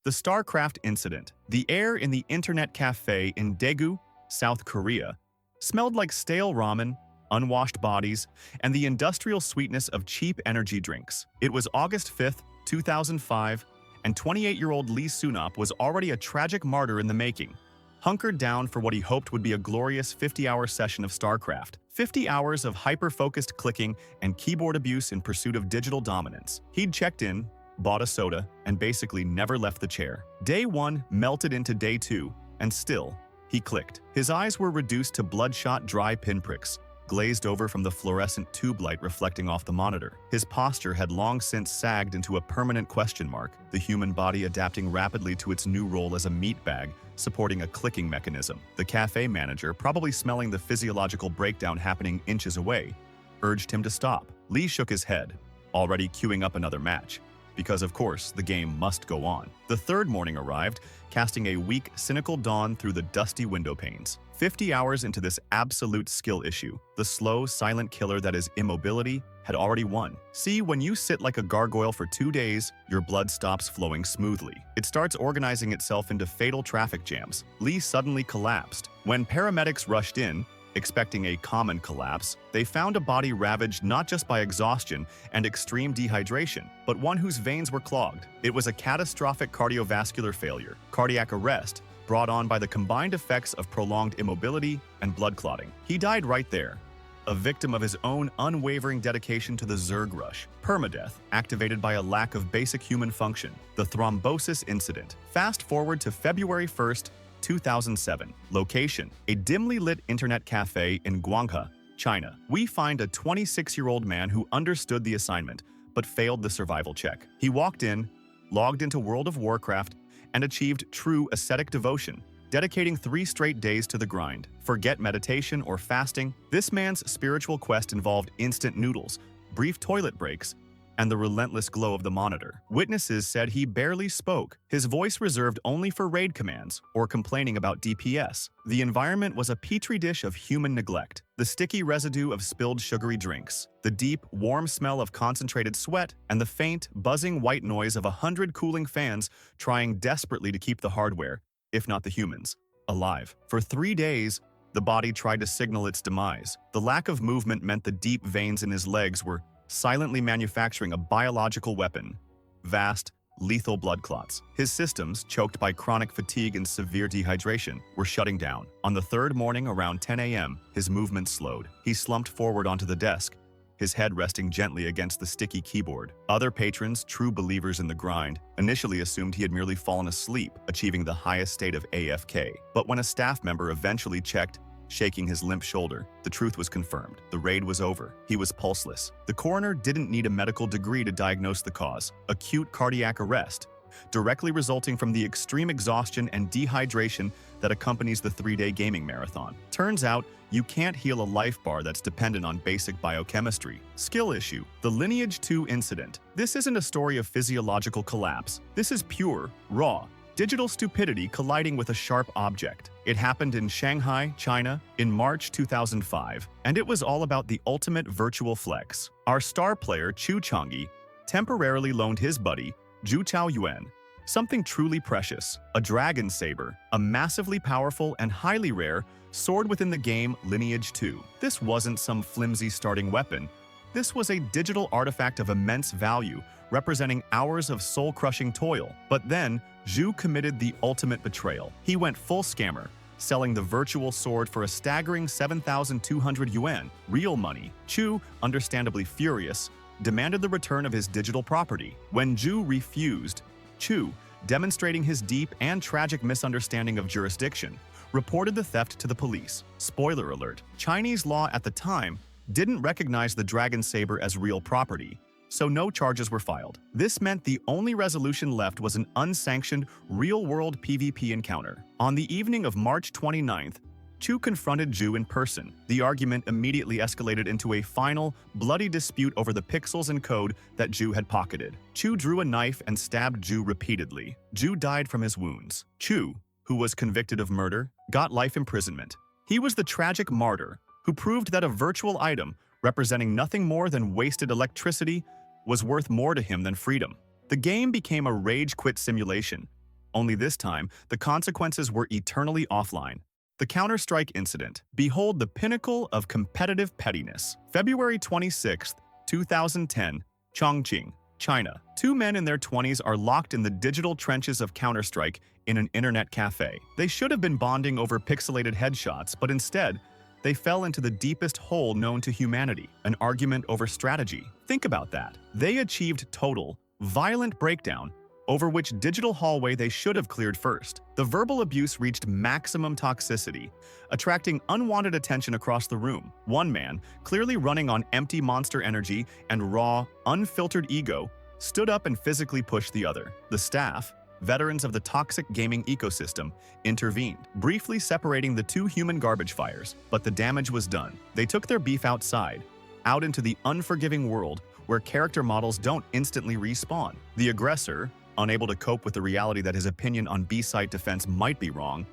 The StarCraft incident. The air in the internet cafe in Daegu, South Korea, smelled like stale ramen, unwashed bodies, and the industrial sweetness of cheap energy drinks. It was August 5th, 2005, and 28-year-old Lee Sunop was already a tragic martyr in the making, hunkered down for what he hoped would be a glorious 50-hour session of StarCraft. 50 hours of hyper-focused clicking and keyboard abuse in pursuit of digital dominance. He'd checked in, bought a soda, and basically never left the chair. Day 1 melted into Day 2, and still, he clicked. His eyes were reduced to bloodshot dry pinpricks, glazed over from the fluorescent tube light reflecting off the monitor. His posture had long since sagged into a permanent question mark, the human body adapting rapidly to its new role as a meat bag, supporting a clicking mechanism. The cafe manager, probably smelling the physiological breakdown happening inches away, urged him to stop. Lee shook his head, already queuing up another match, because of course, the game must go on. The third morning arrived, casting a weak, cynical dawn through the dusty window panes. 50 hours into this absolute skill issue, the slow, silent killer that is immobility had already won. See, when you sit like a gargoyle for 2 days, your blood stops flowing smoothly. It starts organizing itself into fatal traffic jams. Lee suddenly collapsed. When paramedics rushed in, expecting a common collapse, they found a body ravaged not just by exhaustion and extreme dehydration, but one whose veins were clogged. It was a catastrophic cardiovascular failure, cardiac arrest, brought on by the combined effects of prolonged immobility and blood clotting. He died right there, a victim of his own unwavering dedication to the Zerg rush, permadeath activated by a lack of basic human function, the Thrombosis incident. Fast forward to February 1st, 2007. Location: a dimly lit internet cafe in Guanghe, China. We find a 26-year-old man who understood the assignment, but failed the survival check. He walked in, logged into World of Warcraft, and achieved true ascetic devotion, dedicating 3 straight days to the grind. Forget meditation or fasting. This man's spiritual quest involved instant noodles, brief toilet breaks, and the relentless glow of the monitor. Witnesses said he barely spoke, his voice reserved only for raid commands or complaining about DPS. The environment was a petri dish of human neglect, the sticky residue of spilled sugary drinks, the deep, warm smell of concentrated sweat, and the faint, buzzing white noise of 100 cooling fans trying desperately to keep the hardware, if not the humans, alive. For 3 days, the body tried to signal its demise. The lack of movement meant the deep veins in his legs were silently manufacturing a biological weapon, vast, lethal blood clots. His systems, choked by chronic fatigue and severe dehydration, were shutting down. On the third morning around 10 a.m., his movement slowed. He slumped forward onto the desk, his head resting gently against the sticky keyboard. Other patrons, true believers in the grind, initially assumed he had merely fallen asleep, achieving the highest state of AFK. But when a staff member eventually checked, shaking his limp shoulder, the truth was confirmed. The raid was over. He was pulseless. The coroner didn't need a medical degree to diagnose the cause: acute cardiac arrest, directly resulting from the extreme exhaustion and dehydration that accompanies the 3-day gaming marathon. Turns out, you can't heal a life bar that's dependent on basic biochemistry. Skill issue: the Lineage 2 incident. This isn't a story of physiological collapse. This is pure, raw, digital stupidity colliding with a sharp object. It happened in Shanghai, China, in March 2005, and it was all about the ultimate virtual flex. Our star player, Chu Changyi, temporarily loaned his buddy, Zhu Chaoyuan, something truly precious: a dragon saber, a massively powerful and highly rare sword within the game Lineage 2. This wasn't some flimsy starting weapon. This was a digital artifact of immense value, representing hours of soul-crushing toil. But then, Zhu committed the ultimate betrayal. He went full scammer, selling the virtual sword for a staggering 7,200 yuan, real money. Chu, understandably furious, demanded the return of his digital property. When Zhu refused, Chu, demonstrating his deep and tragic misunderstanding of jurisdiction, reported the theft to the police. Spoiler alert: Chinese law at the time didn't recognize the dragon saber as real property, so no charges were filed. This meant the only resolution left was an unsanctioned, real-world PvP encounter. On the evening of March 29th, Chu confronted Zhu in person. The argument immediately escalated into a final, bloody dispute over the pixels and code that Zhu had pocketed. Chu drew a knife and stabbed Zhu repeatedly. Zhu died from his wounds. Chu, who was convicted of murder, got life imprisonment. He was the tragic martyr who proved that a virtual item, representing nothing more than wasted electricity, was worth more to him than freedom. The game became a rage-quit simulation, Only this time, the consequences were eternally offline. The Counter-Strike incident. Behold the pinnacle of competitive pettiness. February 26, 2010, Chongqing, China. Two men in their 20s are locked in the digital trenches of Counter-Strike in an internet cafe. They should have been bonding over pixelated headshots, but instead, they fell into the deepest hole known to humanity, an argument over strategy. Think about that. They achieved total, violent breakdown over which digital hallway they should have cleared first. The verbal abuse reached maximum toxicity, attracting unwanted attention across the room. One man, clearly running on empty monster energy and raw, unfiltered ego, stood up and physically pushed the other. The staff, veterans of the toxic gaming ecosystem, intervened, briefly separating the two human garbage fires, but the damage was done. They took their beef outside, out into the unforgiving world where character models don't instantly respawn. The aggressor, unable to cope with the reality that his opinion on B-site defense might be wrong,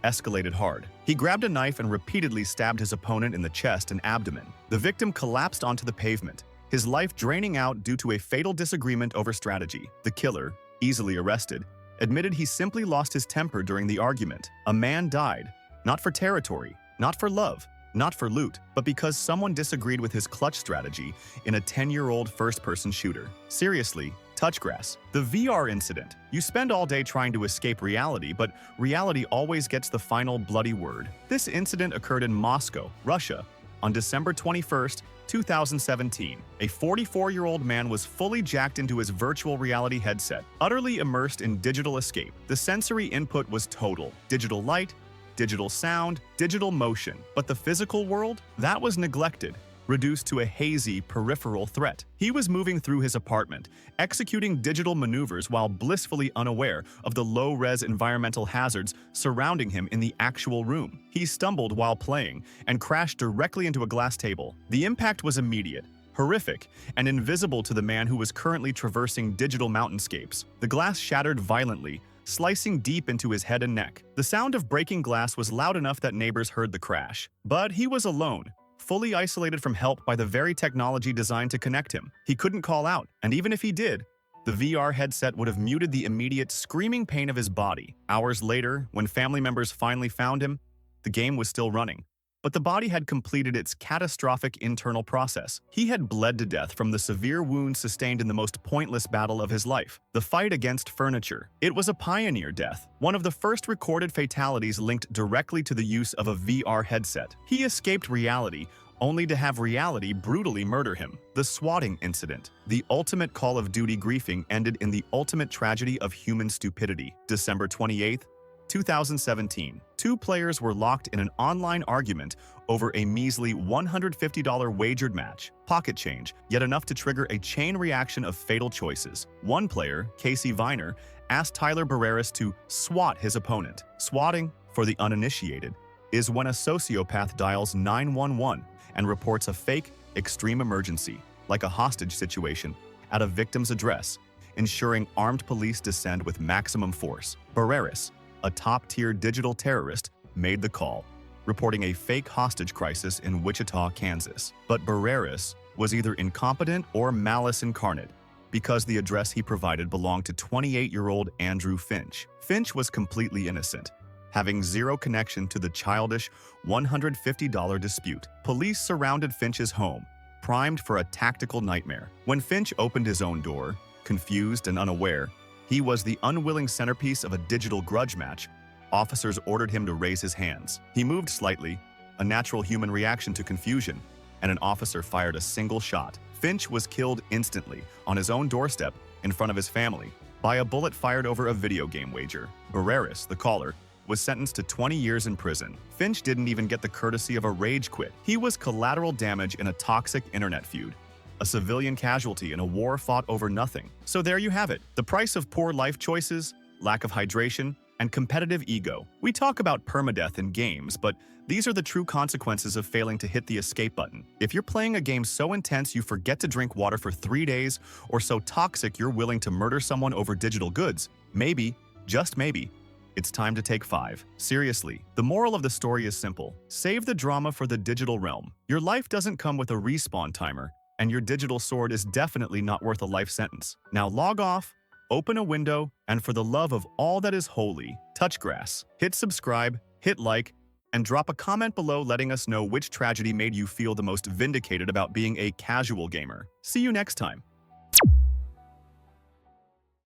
escalated hard. He grabbed a knife and repeatedly stabbed his opponent in the chest and abdomen. The victim collapsed onto the pavement, his life draining out due to a fatal disagreement over strategy. The killer, easily arrested, admitted he simply lost his temper during the argument. A man died, not for territory, not for love, not for loot, but because someone disagreed with his clutch strategy in a 10-year-old first-person shooter. Seriously, touchgrass. The VR incident. You spend all day trying to escape reality, but reality always gets the final bloody word. This incident occurred in Moscow, Russia, on December 21st, 2017. A 44-year-old man was fully jacked into his virtual reality headset, utterly immersed in digital escape. The sensory input was total. Digital light, digital sound, digital motion. But the physical world? That was neglected, reduced to a hazy, peripheral threat. He was moving through his apartment, executing digital maneuvers while blissfully unaware of the low-res environmental hazards surrounding him in the actual room. He stumbled while playing and crashed directly into a glass table. The impact was immediate, horrific, and invisible to the man who was currently traversing digital mountainscapes. The glass shattered violently, slicing deep into his head and neck. The sound of breaking glass was loud enough that neighbors heard the crash. But he was alone, fully isolated from help by the very technology designed to connect him. He couldn't call out, and even if he did, the VR headset would have muted the immediate screaming pain of his body. Hours later, when family members finally found him, the game was still running. But the body had completed its catastrophic internal process. He had bled to death from the severe wounds sustained in the most pointless battle of his life, the fight against furniture. It was a pioneer death, one of the first recorded fatalities linked directly to the use of a VR headset. He escaped reality, only to have reality brutally murder him. The Swatting incident. The ultimate Call of Duty griefing ended in the ultimate tragedy of human stupidity. December 28th, 2017. Two players were locked in an online argument over a measly $150 wagered match. Pocket change, yet enough to trigger a chain reaction of fatal choices. One player, Casey Viner, asked Tyler Barreras to swat his opponent. Swatting, for the uninitiated, is when a sociopath dials 911 and reports a fake, extreme emergency, like a hostage situation, at a victim's address, ensuring armed police descend with maximum force. Barreras, a top-tier digital terrorist, made the call, reporting a fake hostage crisis in Wichita, Kansas. But Barreras was either incompetent or malice incarnate, because the address he provided belonged to 28-year-old Andrew Finch. Finch was completely innocent, having zero connection to the childish $150 dispute. Police surrounded Finch's home, primed for a tactical nightmare. When Finch opened his own door, confused and unaware, he was the unwilling centerpiece of a digital grudge match. Officers ordered him to raise his hands. He moved slightly, a natural human reaction to confusion, and an officer fired a single shot. Finch was killed instantly, on his own doorstep, in front of his family, by a bullet fired over a video game wager. Barreras, the caller, was sentenced to 20 years in prison. Finch didn't even get the courtesy of a rage quit. He was collateral damage in a toxic internet feud, a civilian casualty in a war fought over nothing. So there you have it, the price of poor life choices, lack of hydration, and competitive ego. We talk about permadeath in games, but these are the true consequences of failing to hit the escape button. If you're playing a game so intense you forget to drink water for 3 days, or so toxic you're willing to murder someone over digital goods, maybe, just maybe, it's time to take 5. Seriously, the moral of the story is simple. Save the drama for the digital realm. Your life doesn't come with a respawn timer, and your digital sword is definitely not worth a life sentence. Now log off, open a window, and for the love of all that is holy, touch grass. Hit subscribe, hit like, and drop a comment below letting us know which tragedy made you feel the most vindicated about being a casual gamer. See you next time.